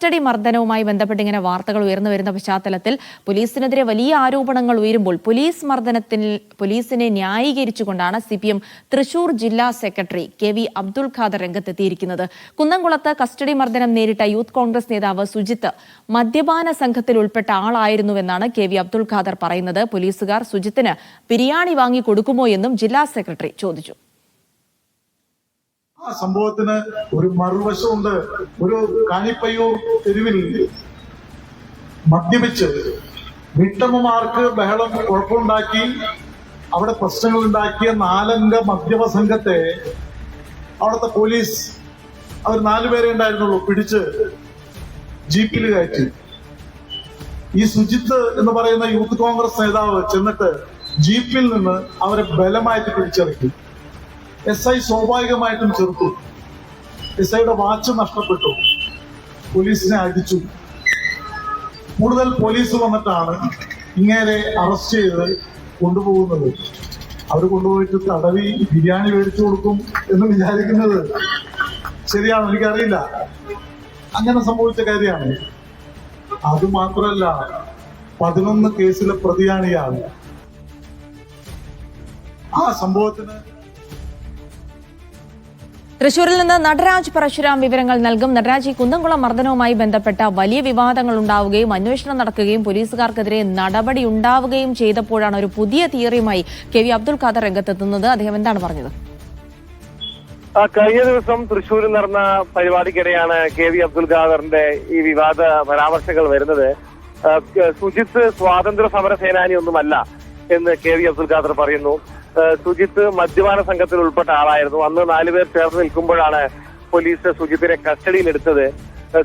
Custody മർദ്ദനവുമായി ബന്ധപ്പെട്ട് ഇങ്ങനെ വാർത്തകൾ ഉയർന്നു വരുന്ന പശ്ചാത്തലത്തിൽ പോലീസിനെതിരെ വലിയ ആരോപണങ്ങൾ ഉയരുമ്പോൾ പോലീസിനെ ന്യായീകരിച്ചുകൊണ്ടാണ് CPM തൃശൂർ ജില്ലാ സെക്രട്ടറി KV അബ്ദുൾ ഖാദർ രംഗത്തെത്തിയിരിക്കുന്നത്. കുന്നംകുളത്ത് കസ്റ്റഡി മർദ്ദനം നേരിട്ട യൂത്ത് കോൺഗ്രസ് നേതാവ് സുജിത്ത് മദ്യപാന സംഘത്തിൽ ഉൾപ്പെട്ട ആളായിരുന്നുവെന്നാണ് KV അബ്ദുൾ ഖാദർ പറയുന്നത്. പോലീസുകാർ സുജിത്തിന് ബിരിയാണി വാങ്ങി കൊടുക്കുമോ എന്നും ജില്ലാ സെക്രട്ടറി ചോദിച്ചു. ആ സംഭവത്തിന് ഒരു മറുവശമുണ്ട്. ഒരു കാണിപ്പയ്യൂർ തെരുവിൽ മദ്യപിച്ച് വീട്ടമ്മമാർക്ക് ബഹളം കുഴപ്പമുണ്ടാക്കി അവിടെ പ്രശ്നങ്ങൾ ഉണ്ടാക്കിയ 4 അംഗ മദ്യപ സംഘത്തെ അവിടുത്തെ പോലീസ് അവർ 4 പേരെ ഉണ്ടായിരുന്നുള്ളൂ പിടിച്ച് ജീപ്പിൽ കയറ്റി. ഈ സുജിത്ത് എന്ന് പറയുന്ന യൂത്ത് കോൺഗ്രസ് നേതാവ് ചെന്നിട്ട് ജീപ്പിൽ നിന്ന് അവരെ ബലമായിട്ട് പിടിച്ചിറക്കി. SI സ്വാഭാവികമായിട്ടും ചെറുത്തു. SIയുടെ വാച്ച് നഷ്ടപ്പെട്ടു. പോലീസിനെ അടിച്ചു. കൂടുതൽ പോലീസ് വന്നിട്ടാണ് ഇങ്ങനെ അറസ്റ്റ് ചെയ്ത് കൊണ്ടുപോകുന്നത്. അവർ കൊണ്ടുപോയിട്ട് തടവി ബിരിയാണി മേടിച്ചു കൊടുക്കും എന്ന് വിചാരിക്കുന്നത് ശരിയാണോ എനിക്കറിയില്ല. അങ്ങനെ സംഭവിച്ച കാര്യമാണ്. അതുമാത്രമല്ല, 11 കേസിലെ പ്രതിയാണ് ഇയാൾ. ആ സംഭവത്തിന് തൃശൂരിൽ നിന്ന് നടരാജ് പരശുരാം വിവരങ്ങൾ നൽകും. നടരാജ്, ഈ കുന്നംകുളം മർദ്ദനവുമായി ബന്ധപ്പെട്ട വലിയ വിവാദങ്ങൾ ഉണ്ടാവുകയും അന്വേഷണം നടക്കുകയും പോലീസുകാർക്കെതിരെ നടപടി ഉണ്ടാവുകയും ചെയ്തപ്പോഴാണ് ഒരു പുതിയ തിയറിയുമായി KV അബ്ദുൾ ഖാദർ രംഗത്തെത്തുന്നത്. അദ്ദേഹം എന്താണ് പറഞ്ഞത്? കഴിഞ്ഞ ദിവസം തൃശൂരിൽ നടന്ന പരിപാടിക്കിടെയാണ് KV അബ്ദുൾ ഖാദറിന്റെ ഈ വിവാദ പരാമർശങ്ങൾ വരുന്നത്. സുജിത്ത് സ്വാതന്ത്ര്യ സമര സേനാനി ഒന്നുമല്ല എന്ന് KV അബ്ദുൾ ഖാദർ പറയുന്നു. സുജിത്ത് മദ്യപാന സംഘത്തിൽ ഉൾപ്പെട്ട ആളായിരുന്നു. അന്ന് 4 പേർ ചേർന്ന് നിൽക്കുമ്പോഴാണ് പോലീസ് സുജിത്തിനെ കസ്റ്റഡിയിലെടുത്തത്.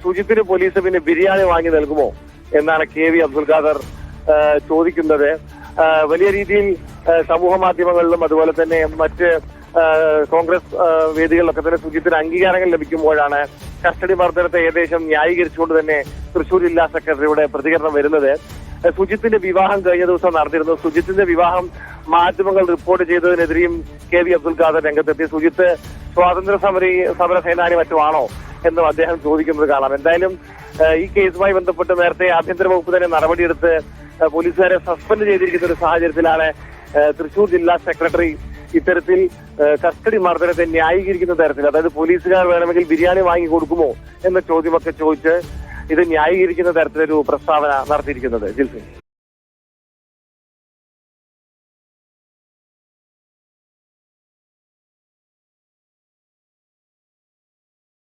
സുജിത്തിന് പോലീസ് പിന്നെ ബിരിയാണി വാങ്ങി നൽകുമോ എന്നാണ് KV അബ്ദുൾ ഖാദർ ചോദിക്കുന്നത്. വലിയ രീതിയിൽ സമൂഹ മാധ്യമങ്ങളിലും അതുപോലെ തന്നെ മറ്റ് കോൺഗ്രസ് വേദികളിലൊക്കെ തന്നെ സുജിത്തിന് അംഗീകാരങ്ങൾ ലഭിക്കുമ്പോഴാണ് കസ്റ്റഡി മർദ്ദനത്തെ ഏകദേശം ന്യായീകരിച്ചുകൊണ്ട് തന്നെ തൃശൂർ ജില്ലാ സെക്രട്ടറിയുടെ പ്രതികരണം വരുന്നത്. സുജിത്തിന്റെ വിവാഹം കഴിഞ്ഞ ദിവസം നടന്നിരുന്നു. സുജിത്തിന്റെ വിവാഹം മാധ്യമങ്ങൾ റിപ്പോർട്ട് ചെയ്തതിനെതിരെയും KV അബ്ദുൾ ഖാദർ രംഗത്തെത്തി. സുജിത്ത് സ്വാതന്ത്ര്യ സമര സേനാനി മറ്റുമാണോ എന്നും അദ്ദേഹം ചോദിക്കുന്നത് കാണാം. എന്തായാലും ഈ കേസുമായി ബന്ധപ്പെട്ട് നേരത്തെ ആഭ്യന്തര വകുപ്പ് തന്നെ നടപടിയെടുത്ത് പോലീസുകാരെ സസ്പെൻഡ് ചെയ്തിരിക്കുന്ന ഒരു സാഹചര്യത്തിലാണ് തൃശൂർ ജില്ലാ സെക്രട്ടറി ഇത്തരത്തിൽ കസ്റ്റഡി മർദ്ദനത്തെ ന്യായീകരിക്കുന്ന തരത്തിൽ, അതായത് പോലീസുകാർ വേണമെങ്കിൽ ബിരിയാണി വാങ്ങി കൊടുക്കുമോ എന്ന ചോദ്യമൊക്കെ ചോദിച്ച് ഇത് ന്യായീകരിക്കുന്ന തരത്തിലൊരു പ്രസ്താവന നടത്തിയിരിക്കുന്നത്. ജിൽസിൻ.